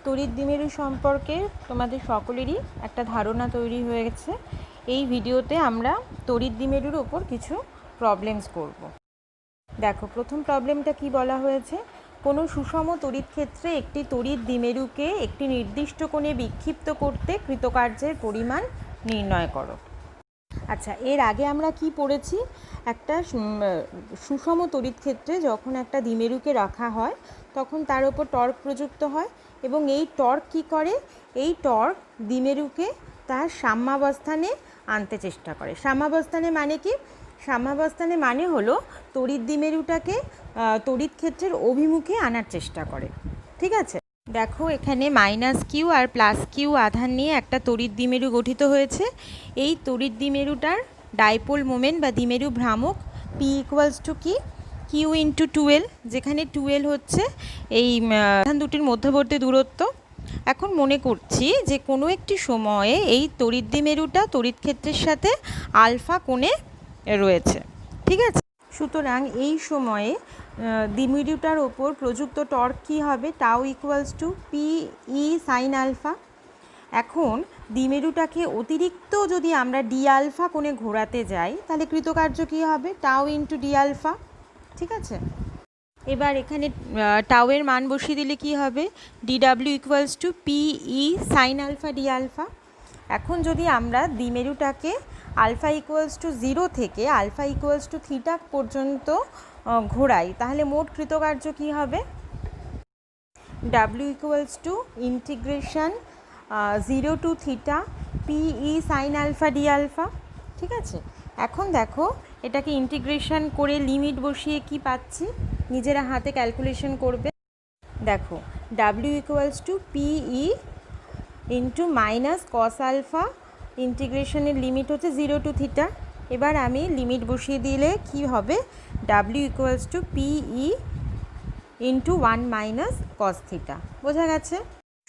তড়িৎ দ্বিমেরু সম্পর্কে তোমাদের সকলেরই একটা ধারণা তৈরি হয়ে গেছে। এই ভিডিওতে আমরা তড়িৎ দ্বিমেরুর ওপর কিছু প্রবলেমস করব। দেখো, প্রথম প্রবলেমটা কি বলা হয়েছে, কোনো সুষম তড়িৎ ক্ষেত্রে একটি তড়িৎ দ্বিমেরুকে একটি নির্দিষ্ট কোণে বিক্ষিপ্ত করতে কৃতকার্যের পরিমাণ নির্ণয় করো। আচ্ছা, এর আগে আমরা কি পড়েছি, একটা সুষম তড়িৎ ক্ষেত্রে যখন একটা দ্বিমেরুকে রাখা হয় তখন তার উপর টর্ক প্রযুক্ত হয় এবং এই টর্ক কি করে, এই টর্ক দ্বিমেরুকে তার সাম্যাবস্থানে আনতে চেষ্টা করে। সাম্যাবস্থানে মানে কি? সাম্যাবস্থানে মানে হলো তড়িৎ দ্বিমেরুটাকে তড়িৎ ক্ষেত্রের অভিমুখে আনার চেষ্টা করে। ঠিক আছে, দেখো এখানে -q আর +q আধান নিয়ে একটা তড়িৎ দ্বিমেরু গঠিত হয়েছে। এই তড়িৎ দ্বিমেরুটার ডাইপোল মোমেন্ট বা দ্বিমেরু ভ্রামক p কি q × 2l, যেখানে 2l হচ্ছে এই আধান দুটির মধ্যবর্তী দূরত্ব। এখন মনে করছি যে কোনো একটি সময়ে এই তড়িৎ দ্বিমেরুটা তড়িৎ ক্ষেত্রের সাথে আলফা কোণে রয়েছে। ঠিক আছে, সুতরাং এই সময়ে দ্বিমেরুটার ওপর প্রযুক্ত টর্ক কী হবে, টাউ = PE sin আলফা। এখন দ্বিমেরুটাকে অতিরিক্ত যদি আমরা ডি আলফা কোণে ঘোরাতে যাই তাহলে কৃতকার্য কী হবে, টাউ × ডি আলফা। ঠিক আছে, এবার এখানে টাউয়ের মান বসিয়ে দিলে কি হবে, DW = PE sin alpha D alpha. এখন যদি আমরা দ্বিমেরুটাকে আলফা = 0 থেকে আলফা θ পর্যন্ত ঘোরাই তাহলে মোট কৃতকার্য কী হবে, W = 0 to θ PE sin alpha D alpha. ঠিক আছে, এখন দেখো এটাকে ইন্টিগ্রেশন করে লিমিট বসিয়ে কি পাচ্ছি, নিজেরা হাতে ক্যালকুলেশন করবে। দেখো W = PE × cos আলফা, ইন্টিগ্রেশনের লিমিট হচ্ছে 0 to θ। এবার আমি লিমিট বসিয়ে দিলে কি হবে, W = PE × 1 - cos θ। বোঝা গেছে?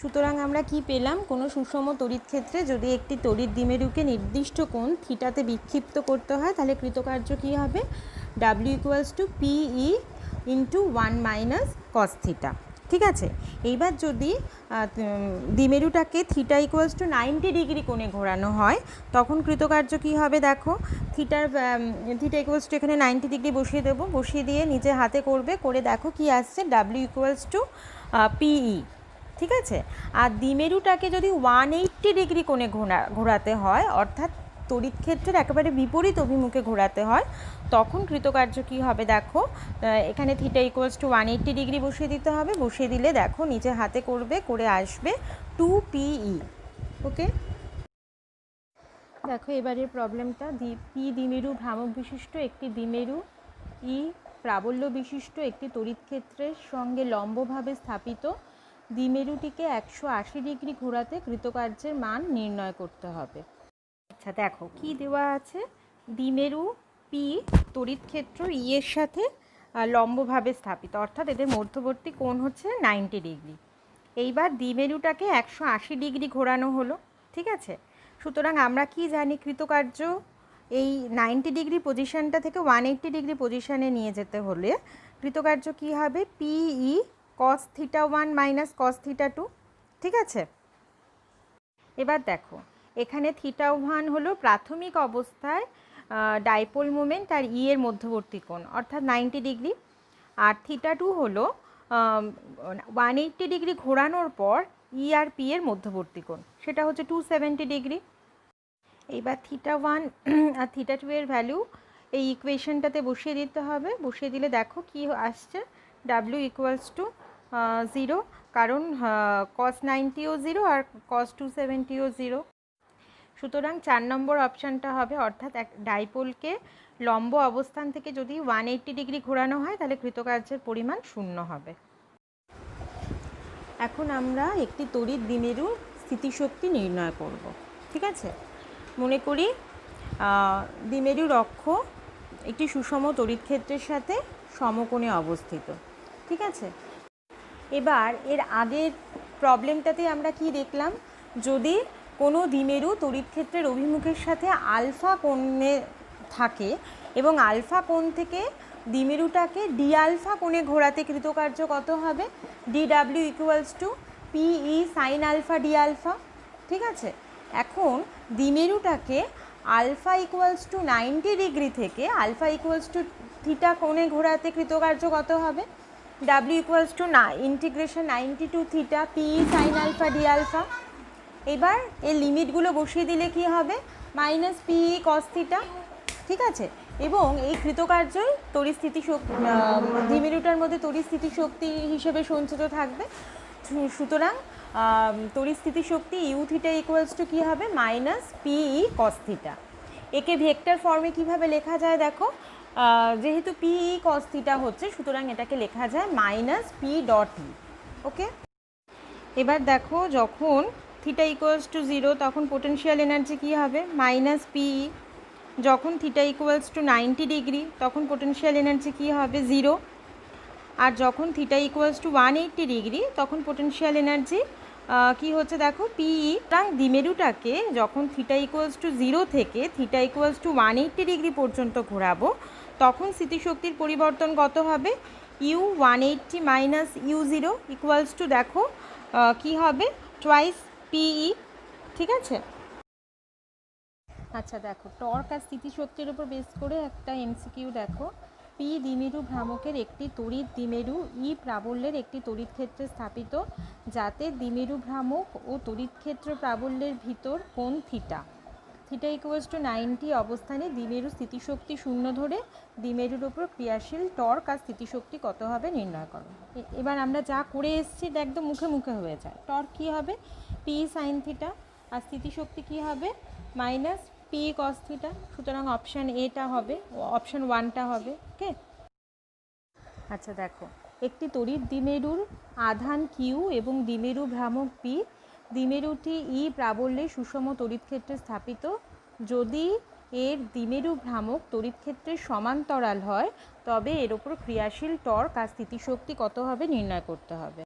সুতরাং আমরা কি পেলাম, কোনো সুষম তড়িৎ ক্ষেত্রে যদি একটি তড়িৎ দ্বিমেরুকে নির্দিষ্ট কোণ থিটাতে বিক্ষিপ্ত করতে হয় তাহলে কৃতকার্য কী হবে, W = PE × 1 - cos θ। ঠিক আছে, এইবার যদি দ্বিমেরুটাকে θ = 90 ডিগ্রি কোণে ঘোরানো হয় তখন কৃতকার্য কী হবে, দেখো θ = এখানে 90 ডিগ্রি বসিয়ে দেবো, বসিয়ে দিয়ে নিজে হাতে করবে, করে দেখো কি আসছে, W = PE। ঠিক আছে, আর দ্বিমেরুটাকে যদি 180 ডিগ্রি কোণে ঘোরাতে হয়, অর্থাৎ তড়িৎ ক্ষেত্রের একেবারে বিপরীত অভিমুখে ঘোরাতে হয়, তখন কৃতকার্য কী হবে, দেখো এখানে θ = 180 ডিগ্রি বসিয়ে দিতে হবে, বসিয়ে দিলে দেখো নিচে হাতে করবে, করে আসবে 2PE। ওকে, দেখো এবারের প্রবলেমটা, পি দ্বিমেরু ভ্রামক বিশিষ্ট একটি দ্বিমেরু ই প্রাবল্য বিশিষ্ট একটি তড়িৎ ক্ষেত্রের সঙ্গে লম্বভাবে স্থাপিত দ্বিমেরুটিকে 180 ডিগ্রি ঘোরাতে কৃতকার্যের মান নির্ণয় করতে হবে। আচ্ছা দেখো কি দেওয়া আছে, দ্বিমেরু পি তড়িৎ ক্ষেত্র ই এর সাথে লম্বভাবে স্থাপিত, অর্থাৎ এদের মধ্যবর্তী কোণ হচ্ছে 90 ডিগ্রি। এইবার দ্বিমেরুটাকে 180 ডিগ্রি ঘোরানো হলো। ঠিক আছে, সুতরাং আমরা কি জানি, কৃতকার্য এই 90 ডিগ্রি পজিশানটা থেকে 180 ডিগ্রি পজিশানে নিয়ে যেতে হলে কৃতকার্য কী হবে, PE cos θ1 - cos θ2। ঠিক আছে, এবার দেখো এখানে θ1 হলো প্রাথমিক অবস্থায় ডাইপোল মোমেন্ট আর ই এর মধ্যবর্তী কোণ, অর্থাৎ 90 ডিগ্রি, আর θ2 হলো 180 ডিগ্রি ঘোরানোর পর ই আর পি এর মধ্যবর্তী কোণ, সেটা হচ্ছে 270 ডিগ্রি। এইবার θ1 আর θ2 এর ভ্যালু এই ইকুয়েশনটাতে বসিয়ে দিতে হবে, বসিয়ে দিলে দেখো কি আসছে, W = 0, কারণ cos 90ও 0 আর cos 270ও 0। সুতরাং 4 নম্বর অপশানটা হবে, অর্থাৎ এক ডাইপোলকে লম্ব অবস্থান থেকে যদি 180 ডিগ্রি ঘোরানো হয় তাহলে কৃতকার্যের পরিমাণ 0 হবে। এখন আমরা একটি তড়িৎ দ্বিমেরুর স্থিতিশক্তি নির্ণয় করব। ঠিক আছে, মনে করি দ্বিমেরুর অক্ষ একটি সুষম তড়িৎ ক্ষেত্রের সাথে সমকোণে অবস্থিত। ঠিক আছে, এবার এর আগের প্রবলেমটাতে আমরা কি দেখলাম, যদি কোনো দ্বিমেরু তড়িৎ ক্ষেত্রের অভিমুখের সাথে আলফা কোণে থাকে এবং আলফা কোণ থেকে দ্বিমেরুটাকে ডি আলফা কোণে ঘোরাতে কৃতকার্য কত হবে, DW = P E sine alpha D alpha. ঠিক আছে, এখন দ্বিমেরুটাকে আলফা ইকুয়ালস টু 90 ডিগ্রি থেকে আলফা ইকুয়ালস টু থিটা কোণে ঘোরাতে কৃতকার্য কত হবে? W equals to integration 90 to theta P E sine alpha D alpha. এবার এর লিমিটগুলো বসিয়ে দিলে কি হবে? Minus P E cos theta. ঠিক আছে, এবং এই কৃতকার্যই তড়িৎস্থিতি শক্তি দ্বিমেরুটার মধ্যে তড়িৎস্থিতি শক্তি হিসেবে সঞ্চিত থাকবে। সুতরাং তড়িৎস্থিতি শক্তি ইউ থিটা ইকুয়ালস টু কী হবে? Minus P E cos theta. একে ভেক্টর ফর্মে কিভাবে লেখা যায় দেখো, যেহেতু পিই কস থিটা হচ্ছে সুতরাং এটাকে লেখা যায় মাইনাস পি ডট ই। ওকে, এবার দেখো যখন থিটা ইকুয়ালস টু 0 তখন পোটেনশিয়াল এনার্জি কী হবে? মাইনাস পিই। যখন থিটা ইকুয়ালস টু 90 ডিগ্রি তখন পোটেনশিয়াল এনার্জি কী হবে? 0। আর যখন থিটা ইকুয়ালস টু 180 ডিগ্রি তখন পোটেনশিয়াল এনার্জি কি হচ্ছে দেখো? পিই। সুতরাং দ্বিমেরুটাকে যখন থিটা ইকুয়ালস টু 0 থেকে থিটা ইকুয়ালস টু 180 ডিগ্রি পর্যন্ত ঘোরাবো তখন স্থিতিশক্তির পরিবর্তন কত হবে? U 180 minus U 0 equals to দেখো কী হবে? Twice PE. ঠিক আছে, আচ্ছা দেখো টর্ক আর স্থিতিশক্তির উপর বেস করে একটা এমসিকিউ দেখো। পি দ্বিমেরু ভ্রামকের একটি তড়িৎ দ্বিমেরু ই প্রাবল্যের একটি তড়িৎ ক্ষেত্রে স্থাপিত, যাতে দ্বিমেরু ভ্রামক ও তড়িৎ ক্ষেত্র প্রাবল্যের ভিতর কোণ থিটা থিটা ইকুয়ালস টু 90 অবস্থানে দ্বিমেরু স্থিতিশক্তি 0 ধরে দ্বিমেরুর ওপর ক্রিয়াশীল টর্ক আর স্থিতিশক্তি কত হবে নির্ণয় করো। এবার আমরা যা করে এসেছি একদম মুখে মুখে হয়ে যায়। টর্ক কী হবে? পি সাইন থিটা, আর স্থিতিশক্তি কী হবে? Minus P cos theta. সুতরাং অপশান এটা হবে, অপশান 1টা হবে। ওকে, আচ্ছা দেখো একটি তড়িৎ দ্বিমেরুর আধান কিউ এবং দ্বিমেরু ভ্রামক পি, দ্বিমেরুটি ই প্রাবল্যে সুষম তড়িৎ ক্ষেত্রে স্থাপিত। যদি এর দ্বিমেরু ভ্রামক তড়িৎ ক্ষেত্রের সমান্তরাল হয় তবে এর ওপর ক্রিয়াশীল টর্ক আর স্থিতিশক্তি কত হবে নির্ণয় করতে হবে।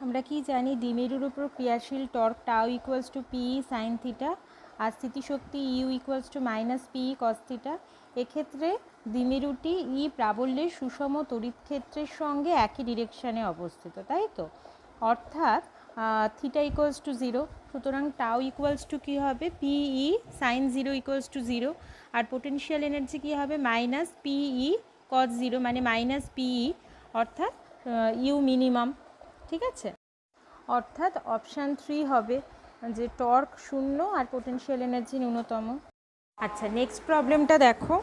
আমরা কি জানি? দ্বিমেরুর উপর ক্রিয়াশীল torque tau equals to P E sine theta আর স্থিতিশক্তি U equals to minus P E cos theta. এক্ষেত্রে দ্বিমেরুটি ই প্রাবল্যের সুষম তড়িৎ ক্ষেত্রের সঙ্গে একই ডিরেকশানে অবস্থিত, তাই তো? অর্থাৎ থিটা ইকুয়ালস টু 0, সুতরাং টাউ ইকুয়ালস টু কী হবে? P E sine 0 equals to 0। আর পোটেনশিয়াল এনার্জি কী হবে? মাইনাস পিই কস 0 মানে মাইনাস পিই, অর্থাৎ ইউ মিনিমাম। ঠিক আছে, অর্থাৎ অপশান 3 হবে, যে টর্ক 0 আর পোটেনশিয়াল এনার্জি ন্যূনতম। আচ্ছা নেক্সট প্রবলেমটা দেখো।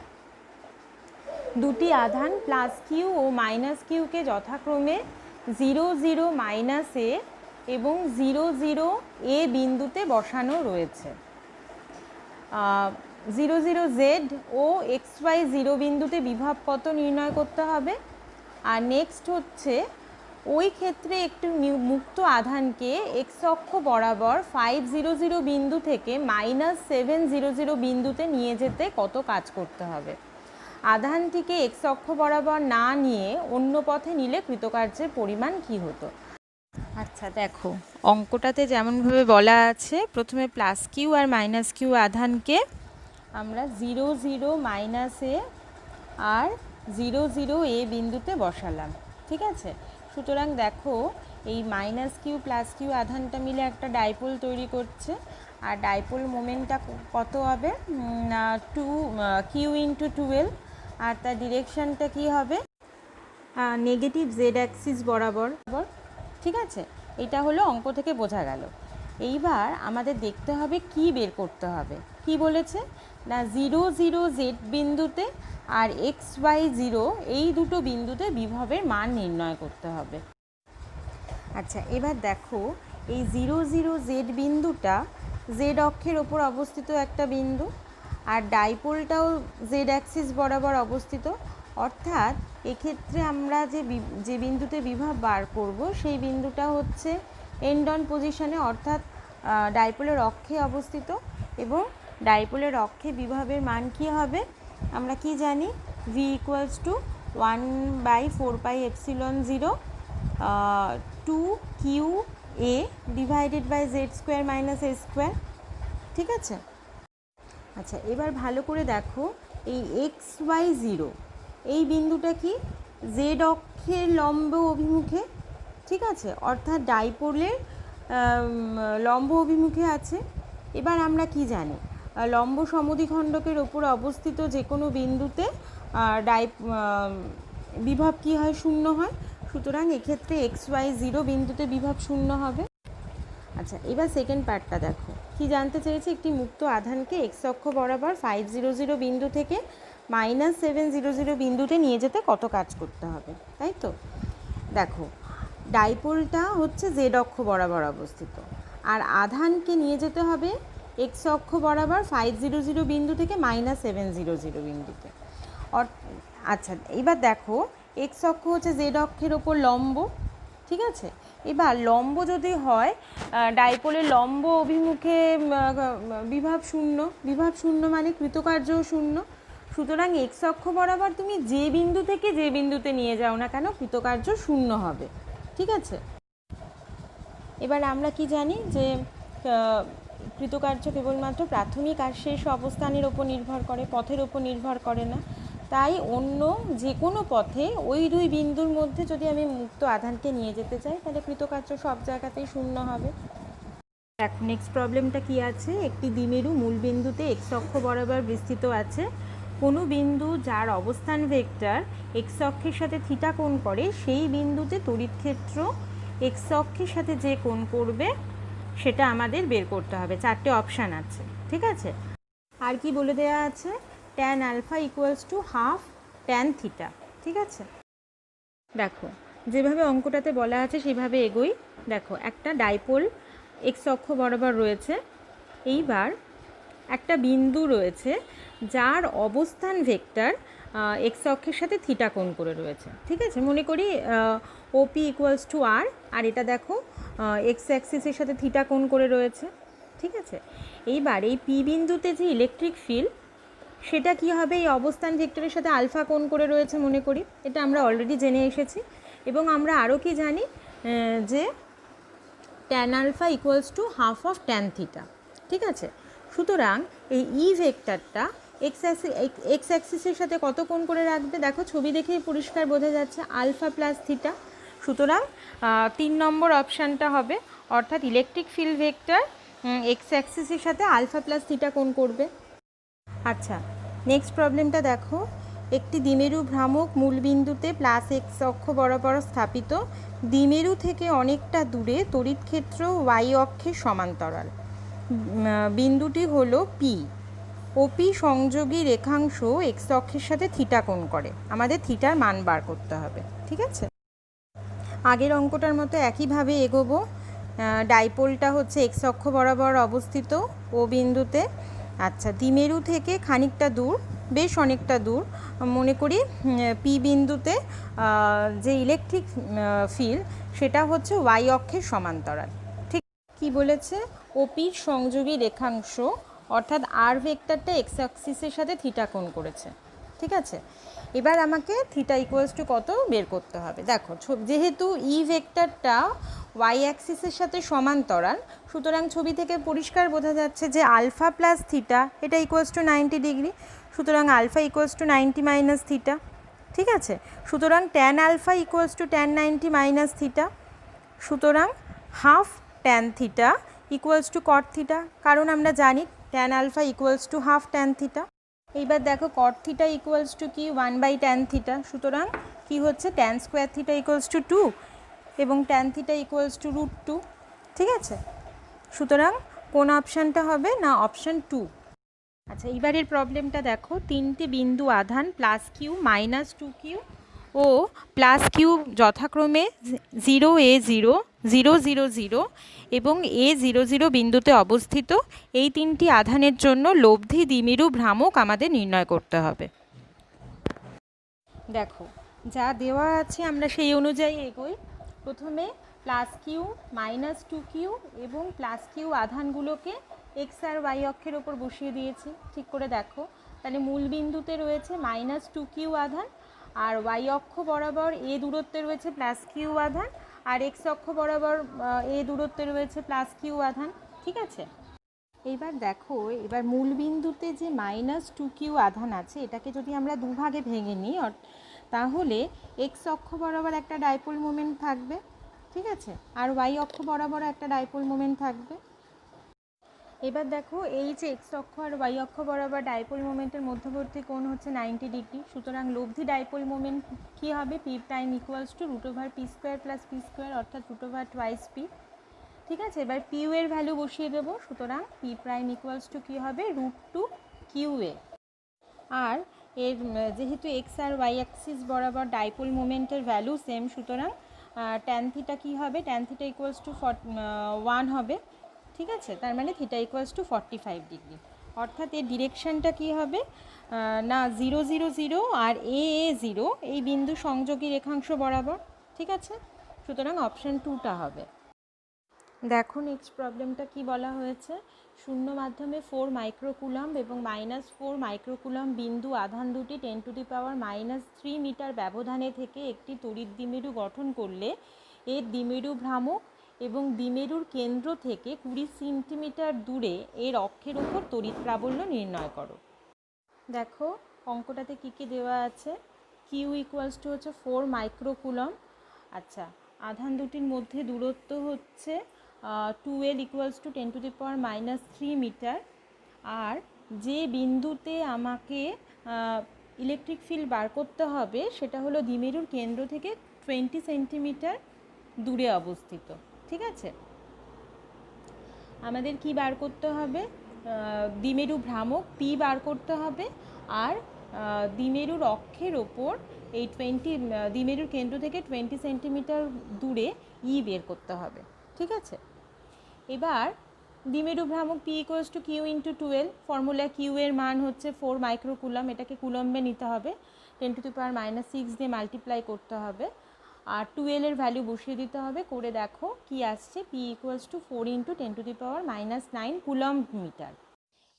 দুটি আধান প্লাস কিউ ও মাইনাস কিউকে যথাক্রমে 0 0 মাইনাস এ এবং 0 0 এ বিন্দুতে বসানো রয়েছে। 0 0 জেড ও এক্স ওয়াই 0 বিন্দুতে বিভব কত নির্ণয় করতে হবে। আর নেক্সট হচ্ছে ওই ক্ষেত্রে একটি মুক্ত আধানকে এক্স অক্ষ বরাবর 5 0 0 বিন্দু থেকে মাইনাস 7 0 0 বিন্দুতে নিয়ে যেতে কত কাজ করতে হবে। আধানটিকে এক্স অক্ষ বরাবর না নিয়ে অন্য পথে নিলে কৃতকার্যের পরিমাণ কি হতো? আচ্ছা দেখো অঙ্কটাতে যেমনভাবে বলা আছে, প্রথমে plus Q R minus Q আধানকে আমরা 0 0 মাইনাস এ আর 0 0 এ বিন্দুতে বসালাম। ঠিক আছে, সুতরাং দেখো এই মাইনাস কিউ প্লাস কিউ আধানটা মিলে একটা ডাইপোল তৈরি করছে, আর ডাইপোল মোমেন্টটা কত হবে? 2 কিউ ইন্টু 12, আর তার ডিরেকশানটা কী হবে? নেগেটিভ জেড অ্যাক্সিস বরাবর। ঠিক আছে, এটা হলো অঙ্ক থেকে বোঝা গেল। এইবার আমাদের দেখতে হবে কি বের করতে হবে। কি বলেছে না 0 0 জেড বিন্দুতে আর এক্স ওয়াই 0 এই দুটো বিন্দুতে বিভবের মান নির্ণয় করতে হবে। আচ্ছা এবার দেখো এই 0 0 জেড বিন্দুটা জেড অক্ষের ওপর অবস্থিত একটা বিন্দু, আর ডাইপোলটাও জেড অ্যাক্সিস বরাবর অবস্থিত। অর্থাৎ এক্ষেত্রে আমরা যে বিন্দুতে বিভব বার করব সেই বিন্দুটা হচ্ছে এন্ড অন পজিশনে, অর্থাৎ ডাইপোলের অক্ষে অবস্থিত, এবং ডাইপোলের অক্ষে বিভবের মান কী হবে? আমরা কি জানি? V equals to 1/4πε0 2 Q A divided by Z square minus A square. ঠিক আছে, আচ্ছা এবার ভালো করে দেখো এই এক্স ওয়াই 0 এই বিন্দুটা কি? জেড অক্ষের লম্ব অভিমুখে। ঠিক আছে, অর্থাৎ ডাইপোলের লম্ব অভিমুখে আছে। এবার আমরা কি জানি, লম্ব সমদ্বিখণ্ডকের ওপর অবস্থিত যে কোনো বিন্দুতে বিভব কি হয়, শূন্য হয়। সুতরাং এক্ষেত্রে xy0 বিন্দুতে বিভব শূন্য হবে। আচ্ছা, এবার সেকেন্ড পার্টটা দেখো, কি জানতে চেয়েছে, একটি মুক্ত আধানকে এক্স অক্ষ বরাবর 500 বিন্দু থেকে -700 বিন্দুতে নিয়ে যেতে কত কাজ করতে হবে, তাই তো। দেখো, ডাইপোলটা হচ্ছে জেড অক্ষ বরাবর অবস্থিত, আর আধানকে নিয়ে যেতে হবে এক্স অক্ষ বরাবর 500 বিন্দু থেকে -700 বিন্দুতে। আচ্ছা, এবার দেখো, এক্স অক্ষ হচ্ছে জেড অক্ষের ওপর লম্ব, ঠিক আছে। এবার লম্ব যদি হয়, ডাইপোলের লম্ব অভিমুখে বিভব শূন্য মানে কৃতকার্যও শূন্য। সুতরাং এক্স অক্ষ বরাবর তুমি যে বিন্দু থেকে যে বিন্দুতে নিয়ে যাও না কেন, কৃতকার্য শূন্য হবে, ঠিক আছে। এবার আমরা কি জানি যে কৃতকার্য কেবলমাত্র প্রাথমিক আর শেষ অবস্থানের ওপর নির্ভর করে, পথের ওপর নির্ভর করে না। তাই অন্য যে কোনো পথে ওই দুই বিন্দুর মধ্যে যদি আমি মুক্ত আধানকে নিয়ে যেতে চাই, তাহলে কৃতকার্য সব জায়গাতেই শূন্য হবে। এখন নেক্সট প্রবলেমটা কি আছে, একটি দ্বিমেরু মূল বিন্দুতে এক্স অক্ষ বরাবর বিস্তৃত আছে। কোনো বিন্দু যার অবস্থান ভেক্টর এক্স অক্ষের সাথে থিটা কোণ করে, সেই বিন্দুতে তড়িৎ ক্ষেত্র এক্স অক্ষের সাথে যে কোণ করবে সেটা আমাদের বের করতে হবে। 4টে অপশান আছে, ঠিক আছে। আর কি বলে দেওয়া আছে, tan alpha equals to half tan theta, ঠিক আছে। দেখো, যেভাবে অঙ্কটাতে বলা আছে সেভাবে এগোই। দেখো, একটা ডাইপোল এক্স অক্ষ বরাবর রয়েছে। এইবার একটা বিন্দু রয়েছে যার অবস্থান ভেক্টর এক্স অক্ষের সাথে থিটা কোণ করে রয়েছে, ঠিক আছে। মনে করি ওপি ইকুয়ালস টু আর, আর এটা দেখো এক্স অ্যাক্সিসের সাথে থিটা কোণ করে রয়েছে, ঠিক আছে। এইবার এই পি বিন্দুতে যে ইলেকট্রিক ফিল্ড, সেটা কি হবে, এই অবস্থান ভেক্টরের সাথে আলফা কোণ করে রয়েছে মনে করি, এটা আমরা অলরেডি জেনে এসেছি। এবং আমরা আরও কি জানি, যে tan alpha equals to half of tan theta, ঠিক আছে। সুতরাং এই ই ভেক্টরটা এক্স অ্যাক্সিসের সাথে কত কোণ করে রাখবে, দেখো ছবি দেখেই পরিষ্কার বোঝা যাচ্ছে, আলফা প্লাস থিটা। সুতরাং 3 নম্বর অপশানটা হবে, অর্থাৎ ইলেকট্রিক ফিল্ড ভেক্টর এক্স অ্যাক্সিসের সাথে আলফা প্লাস থিটা কোণ করবে। আচ্ছা, নেক্সট প্রবলেমটা দেখো, একটি দ্বিমেরু ভ্রামক মূল বিন্দুতে প্লাস এক্স অক্ষ বরাবর স্থাপিত। দ্বিমেরু থেকে অনেকটা দূরে তড়িৎ ক্ষেত্র ওয়াই অক্ষের সমান্তরাল। বিন্দুটি হলো পি। ওপি সংযোগী রেখাংশ এক্স অক্ষের সাথে থিটা কোণ করে। আমাদের থিটার মান বার করতে হবে, ঠিক আছে। আগের অঙ্কটার মতো একইভাবে এগোবো। ডাইপোলটা হচ্ছে এক্স অক্ষ বরাবর অবস্থিত ও বিন্দুতে। আচ্ছা, দ্বিমেরু থেকে খানিকটা দূর, বেশ অনেকটা দূর, মনে করি পি বিন্দুতে যে ইলেকট্রিক ফিল্ড সেটা হচ্ছে ওয়াই অক্ষের সমান্তরাল, ঠিক। কি বলেছে, ওপির সংযোগী রেখাংশ অর্থাৎ আর ভেক্টরটা এক্স অ্যাক্সিসের সাথে থিটা কোণ করেছে, ঠিক আছে। এবার আমাকে থিটা ইকুয়ালস টু কত বের করতে হবে। দেখো, যেহেতু ই ভেক্টরটা ওয়াই অ্যাক্সিসের সাথে সমান্তরাল, সুতরাং ছবি থেকে পরিষ্কার বোঝা যাচ্ছে যে আলফা প্লাস থিটা এটা ইকুয়ালস টু 90 ডিগ্রি। সুতরাং alpha equals to 90 minus theta, ঠিক আছে। সুতরাং tan alpha equals to tan 90 minus theta. সুতরাং half tan theta equals to cot theta, কারণ আমরা জানি tan alpha equals to half tan theta. এইবার দেখো, কট থিটা ইকুয়ালস টু কি 1/tan থিটা। সুতরাং কি হচ্ছে, tan square theta equals two 2 এবং ট্যান থিটা ইকুয়ালস টু √2, ঠিক আছে। সুতরাং কোন অপশানটা হবে না, অপশান 2। আচ্ছা, এইবারের প্রবলেমটা দেখো, 3টে বিন্দু আধান +q -2q ও +q যথাক্রমে 0a0 000 এবং a00 বিন্দুতে অবস্থিত। এই 3টি আধানের জন্য লব্ধি দ্বিমেরু ভ্রামক আমাদের নির্ণয় করতে হবে। দেখো, যা দেওয়া আছে আমরা সেই অনুযায়ী এগোই। প্রথমে +q -2q এবং +q আধানগুলোকে এক্স আর ওয়াই অক্ষের ওপর বসিয়ে দিয়েছি, ঠিক করে দেখো। তাহলে মূল বিন্দুতে রয়েছে -2q আধান, আর ওয়াই অক্ষ বরাবর এ দূরত্বে রয়েছে +q আধান, আর এক্স অক্ষ বরাবর এ দূরত্বে রয়েছে +q আধান, ঠিক আছে। এইবার দেখো, এবার মূল বিন্দুতে যে -2q আধান আছে, এটাকে যদি আমরা দুভাগে ভেঙে নিই, তাহলে এক্স অক্ষ বরাবর একটা ডাইপোল মোমেন্ট থাকবে, ঠিক আছে। আর ওয়াই অক্ষ বরাবর একটা ডাইপোল মোমেন্ট থাকবে। এবার দেখো এই যে এক্স অক্ষ আর ওয়াই অক্ষ বরাবর ডাইপোল মোমেন্টের মধ্যবর্তী কোণ হচ্ছে 90 ডিগ্রি। সুতরাং লব্ধি ডাইপোল মোমেন্ট কী হবে? P prime equals to root over P square plus P square, অর্থাৎ রুট ওভার টুয়াইস পি। ঠিক আছে, এবার পিউ এর ভ্যালু বসিয়ে দেবো। সুতরাং পি প্রাইম ইকুয়ালস টু কী হবে? Root two Q A. আর এর যেহেতু এক্স আর ওয়াই অ্যাক্সিস বরাবর ডাইপোল মোমেন্টের ভ্যালু সেম, সুতরাং ট্যান থিটা কী হবে? ট্যান থিটা ইকুয়ালস টু 1 হবে। ঠিক আছে, তার মানে থিটা ইকুয়ালস টু 45 ডিগ্রি। অর্থাৎ এর ডিরেকশানটা কী হবে? না 0 0 0 আর এ 0 এই বিন্দু সংযোগী রেখাংশ বরাবর। ঠিক আছে, সুতরাং অপশান 2টা হবে। দেখো নেক্সট প্রবলেমটা কি বলা হয়েছে। শূন্য মাধ্যমে 4 মাইক্রোকুলম্ব এবং -4 মাইক্রোকুলম্ব বিন্দু আধান দুটি 10⁻³ মিটার ব্যবধানে থেকে একটি তড়িৎ দ্বিমেরু গঠন করলে এর দ্বিমেরু ভ্রামক এবং দ্বিমেরুর কেন্দ্র থেকে 20 সেন্টিমিটার দূরে এর অক্ষের উপর তড়িৎ প্রাবল্য নির্ণয় করো। দেখো অঙ্কটাতে কী কী দেওয়া আছে। কিউ ইকুয়ালস টু হচ্ছে 4 মাইক্রোকুলম্ব। আচ্ছা, আধান দুটির মধ্যে দূরত্ব হচ্ছে 2L ইকুয়ালস টু 10⁻³ মিটার। আর যে বিন্দুতে আমাকে ইলেকট্রিক ফিল্ড বার করতে হবে সেটা হলো দ্বিমেরুর কেন্দ্র থেকে 20 সেন্টিমিটার দূরে অবস্থিত। ঠিক আছে, আমাদের কি বার করতে হবে? দ্বিমেরু ভ্রামক পি বার করতে হবে। আর দ্বিমেরুর অক্ষের ওপর এই দ্বিমেরুর কেন্দ্র থেকে 20 সেন্টিমিটার দূরে ই বের করতে হবে। ঠিক আছে, এবার দ্বিমেরু ভ্রামক P equals to Q into 12। Formula Q এর মান হচ্ছে 4 মাইক্রোকুলম্ব। এটাকে কুলম্বে নিতে হবে, 10⁻⁶ দিয়ে মাল্টিপ্লাই করতে হবে। আর 2L এর ভ্যালু বসিয়ে দিতে হবে। করে দেখো কি আসছে। P equals to 4 into 10⁻⁹ coulomb metre.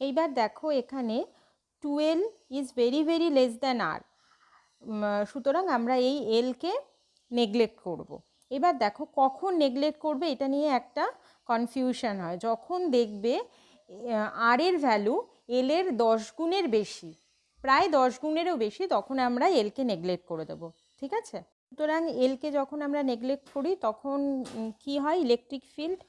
এইবার দেখো এখানে 2L is very very less than R, সুতরাং আমরা এই এলকে নেগলেক্ট করব। এবার দেখো কখন নেগলেক্ট করবে এটা নিয়ে একটা কনফিউশন হয়। যখন দেখবে আর এর ভ্যালু এল এর 10 গুণের বেশি, প্রায় 10 গুণেরও বেশি, তখন আমরা এলকে নেগলেক্ট করে দেবো। ঠিক আছে, সুতরাং এলকে যখন আমরা নেগলেক্ট করি তখন কি হয়? ইলেকট্রিক ফিল্ড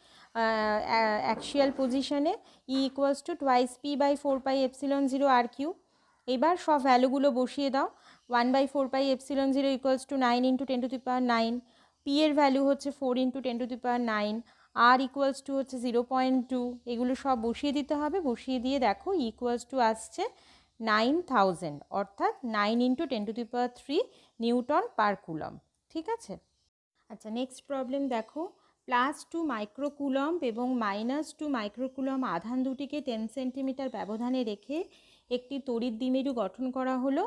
অ্যাক্সিয়াল পজিশনে E equals to twice P by 4πε0 R cube. এবার সব ভ্যালুগুলো বসিয়ে দাও। 1/4πε0 ইকুয়ালস টু 9 ইন্টু 10⁹। পি এর ভ্যালু হচ্ছে 4 ইন্টু 10⁹, আর ইকুয়ালস টু হচ্ছে 0.2। এগুলো সব বসিয়ে দিতে হবে। বসিয়ে দিয়ে দেখো ইকুয়ালস টু আসছে 9000, অর্থাৎ 9 ইন্টু 10⁻³ নিউটন পার কুলম্ব। ঠিক আছে, আচ্ছা নেক্সট প্রবলেম দেখো। +2 মাইক্রোকুলম্ব এবং -2 মাইক্রোকুলম্ব আধান দুটিকে 10 সেন্টিমিটার ব্যবধানে রেখে একটি তড়িৎ দ্বিমেরু গঠন করা হলো।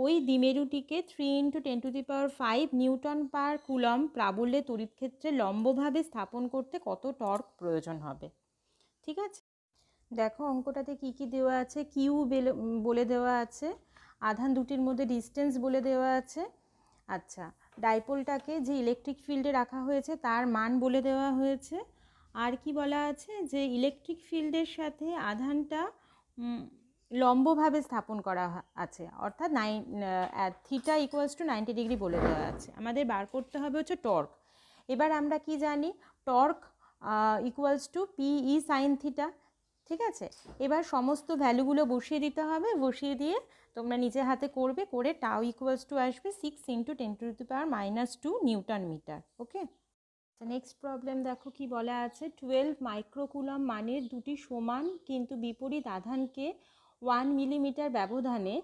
ওই দ্বিমেরুটিকে 3 ইন্টু 10⁵ নিউটন পার কুলম্ব প্রাবল্যে তড়িৎ ক্ষেত্রে লম্বভাবে স্থাপন করতে কত টর্ক প্রয়োজন হবে। ঠিক আছে, দেখো অঙ্কটাতে কি কি দেওয়া আছে। কিউ বলে দেওয়া আছে, আধান দুটির মধ্যে ডিস্টেন্স বলে দেওয়া আছে। আচ্ছা, ডাইপোলটাকে যে ইলেকট্রিক ফিল্ডে রাখা হয়েছে তার মান বলে দেওয়া হয়েছে। আর কি বলা আছে? যে ইলেকট্রিক ফিল্ডের সাথে আধানটা লম্বভাবে স্থাপন করা আছে, অর্থাৎ থিটা ইকুয়ালস টু 90 ডিগ্রি বলে দেওয়া আছে। আমাদের বার করতে হবে হচ্ছে টর্ক। এবার আমরা কি জানি? Torque equals to P E sine theta. ঠিক আছে, এবার সমস্ত ভ্যালুগুলো বসিয়ে দিতে হবে। বসিয়ে দিয়ে তোমরা নিজে হাতে করবে, করে টাউ ইকুয়ালস টু আসবে 6 ইন্টু 10⁻⁻² নিউটন মিটার। ওকে, নেক্সট প্রবলেম দেখো কি বলা আছে। 12 মাইক্রোকুলম্ব মানের দুটি সমান কিন্তু বিপরীত আধানকে 1 মিলিমিটার ব্যবধানে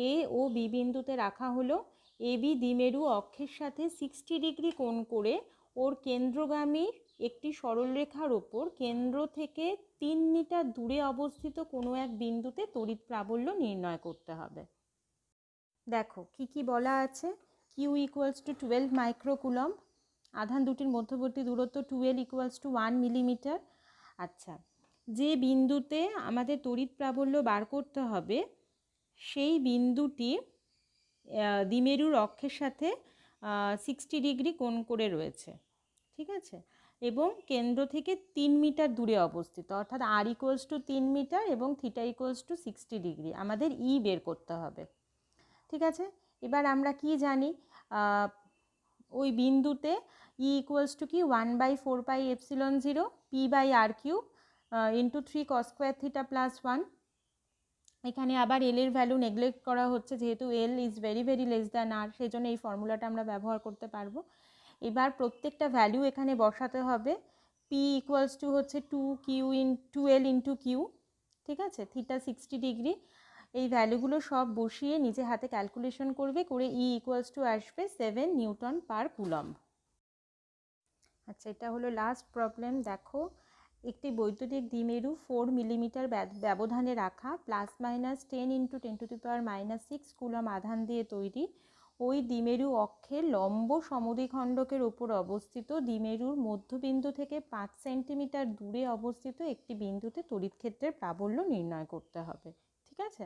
এ ও বি বিন্দুতে রাখা হলো। এ বি দ্বিমেরু অক্ষের সাথে 60 ডিগ্রি কোণ করে ওর কেন্দ্রগামী একটি সরলরেখার ওপর কেন্দ্র থেকে 3 মিটার দূরে অবস্থিত কোনো এক বিন্দুতে তড়িৎ প্রাবল্য নির্ণয় করতে হবে। দেখো কি কি বলা আছে। কিউ ইকুয়ালস টু 12 মাইক্রোকুলম্ব, আধান দুটির মধ্যবর্তী দূরত্ব 2L ইকুয়ালস টু 1 মিলিমিটার। আচ্ছা, যে বিন্দুতে আমাদের তড়িৎ প্রাবল্য বার করতে হবে সেই বিন্দুটি দ্বিমেরুর অক্ষের সাথে 60 ডিগ্রি কোণ করে রয়েছে। ঠিক আছে, এবং কেন্দ্র থেকে 3 মিটার দূরে অবস্থিত, অর্থাৎ আর ইকুয়ালস টু 3 মিটার এবং থিটা ইকুয়ালস টু 60 ডিগ্রি। আমাদের ই বের করতে হবে। ঠিক আছে, এবার আমরা কি জানি? ওই বিন্দুতে ই ইকুয়ালস টু কি 1/4πε0 p/r³ into 3 cos square theta plus 1। এখানে আবার এল এর ভ্যালু নেগলেক্ট করা হচ্ছে, যেহেতু L is very very less than R, সেই জন্য এই ফর্মুলাটা আমরা ব্যবহার করতে পারবো। এবার প্রত্যেকটা ভ্যালু এখানে বসাতে হবে। পি ইকুয়ালস টু হচ্ছে 2L ইন্টু কিউ, ঠিক আছে, থিটা 60 ডিগ্রি। এই ভ্যালুগুলো সব বসিয়ে নিজে হাতে ক্যালকুলেশন করবে, করে ই ইকুয়ালস টু আসবে 7 নিউটন পার কুলম্ব। আচ্ছা, এটা হলো লাস্ট প্রবলেম। দেখো, একটি বৈদ্যুতিক দ্বিমেরু 4 মিলিমিটার ব্যবধানে রাখা ±10 × 10⁻⁻6 কুলম্ব আধান দিয়ে তৈরি। ওই দ্বিমেরু অক্ষের লম্ব সমদ্বিখণ্ডকের ওপর অবস্থিত দ্বিমেরুর মধ্যবিন্দু থেকে 5 সেন্টিমিটার দূরে অবস্থিত একটি বিন্দুতে তড়িৎ ক্ষেত্রের প্রাবল্য নির্ণয় করতে হবে। ঠিক আছে,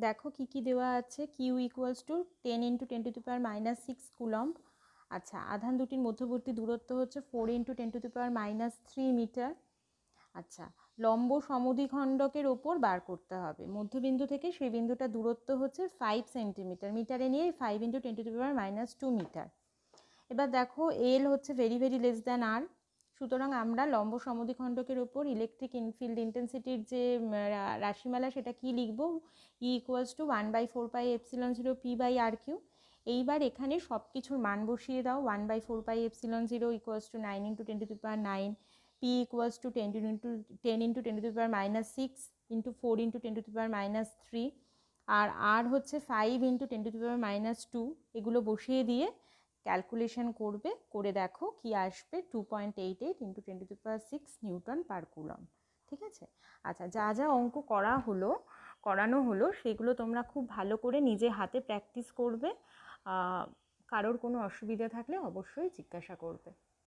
দেখো কি কি দেওয়া আছে। Q equals to 10 × 10⁻⁻6 coulomb. আচ্ছা, আধান দুটির মধ্যবর্তী দূরত্ব হচ্ছে 4 × 10⁻³ মিটার। আচ্ছা, লম্ব সমদ্বিখণ্ডকের ওপর বার করতে হবে, মধ্যবিন্দু থেকে সেই বিন্দুটা দূরত্ব হচ্ছে 5 সেন্টিমিটার, মিটারে নিয়ে 5 × 10⁻² মিটার। এবার দেখো, এল হচ্ছে very very less than R, সুতরাং আমরা লম্ব সমদ্বিখণ্ডকের ওপর ইলেকট্রিক ইনফিল্ড ইন্টেন্সিটির যে রাশিমালা সেটা কি লিখব, ই ইকুয়ালস টু 1/4πε0 p/r³। এইবার এখানে সব কিছুর মান বসিয়ে দাও। 1/4πε0 equals to 9 × 10⁹, p equals to 10 × 10⁻6 into 4 × 10⁻3, আর আর হচ্ছে 5 × 10⁻²। এগুলো বসিয়ে দিয়ে ক্যালকুলেশন করবে, করে দেখো কি আসবে, 2.88 × 10⁶ নিউটন পার কুলম্ব। ঠিক আছে, আচ্ছা, যা যা অঙ্ক করানো হলো সেগুলো তোমরা খুব ভালো করে নিজে হাতে প্র্যাকটিস করবে। কারোর কোনো অসুবিধা থাকলে অবশ্যই জিজ্ঞাসা করবে।